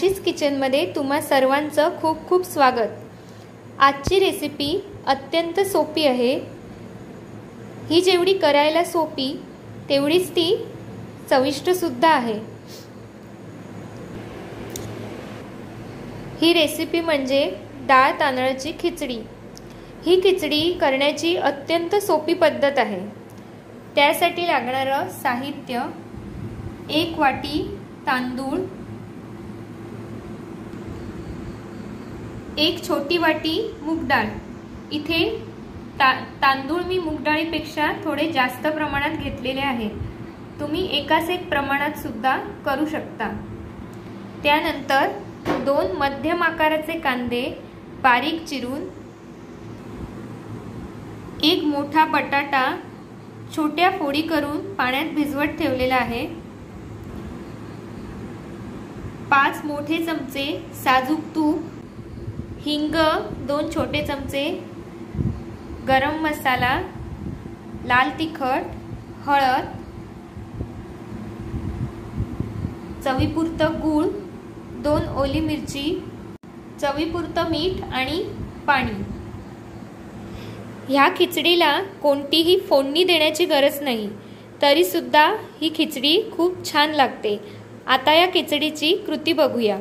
राशीज किचनमध्ये तुम्हा सर्वांचं खूप खूप स्वागत। आजची रेसिपी अत्यंत सोपी आहे। ही जेवढी करायला सोपी तेवढीच ती चविष्ट सुद्धा आहे। ही रेसिपी म्हणजे डाळ तांदळाची खिचडी। ही खिचडी करण्याची अत्यंत सोपी पद्धत आहे। त्यासाठी लागणारं साहित्य: 1 वाटी तांदूळ, 1 छोटी वाटी मूग डाळ। इथे तांदूळ मी मूग डाळीपेक्षा थोडे जास्त प्रमाणात घेतलेले आहेत। तुम्ही एकाच एक प्रमाणात सुद्धा करू शकता। त्यानंतर 2 मध्यम आकाराचे कांदे बारीक चिरून, 1 मोठा बटाटा छोट्या फोडी करून पाण्यात भिजवत ठेवलेला आहे। 5 मोठे चमचे साजूक तूप, हिंग 2 छोटे चमचे, गरम मसाला, लाल तिखट, हळद, चवीपुरतं गूळ, 2 ओली मिरची, चवीपुरतं मीठ आणि पाणी। ह्या खिचडीला कोणतीही फोडणी देण्याची गरज नाही, तरी सुद्धा ही खिचडी खूप छान लागते। आता या खिचडीची कृती बघूया।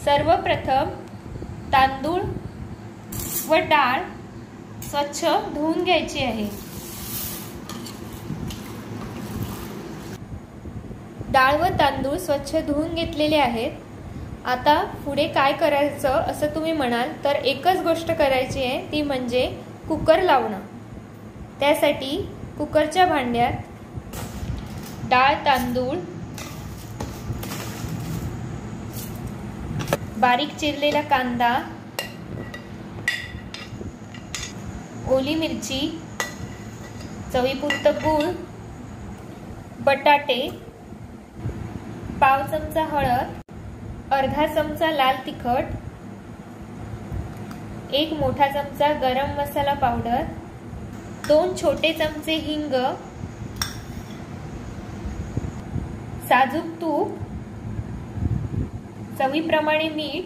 सर्वप्रथम तांदूळ व डाळ स्वच्छ धुवून घ्यायची आहे। डाळ व तांदूळ स्वच्छ धुवून घेतलेले आहेत। आता पुढे काय करायचं असं तुम्ही म्हणाल तर एकच गोष्ट करायची आहे, ती म्हणजे कुकर लावणं। त्यासाठी कुकरच्या भांड्यात डाळ, तांदूळ, बारीक चिरलेला कांदा, ओली मिरची, चवीपुरतं गूळ, बटाटे, पाव चमचा हळद, अर्धा चमचा लाल तिखट, 1 मोठा चमचा गरम मसाला पावडर, 2 छोटे चमचे हिंग, साजूक तूप, चवीप्रमाणे मीठ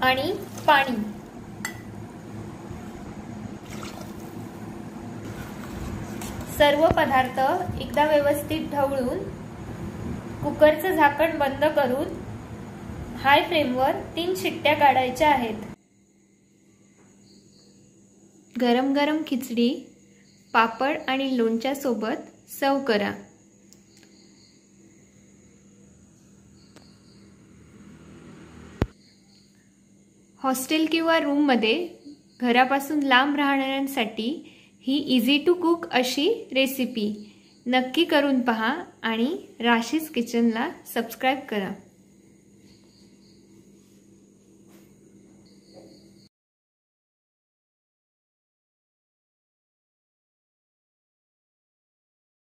आणि पाणी। सर्व पदार्थ एकदा व्यवस्थित ढवळून कुकरचं झाकण बंद करून हाय फ्लेमवर 3 शिट्ट्या काढायच्या आहेत। गरम गरम खिचडी पापड आणि लोणच्या सोबत सर्व करा। हॉस्टेल किंवा रूम मध्ये घरापासून लांब राहणाऱ्यांसाठी ही इझी टू कुक अशी रेसिपी नक्की करून पहा आणि राशीज किचनला सबस्क्राइब करा।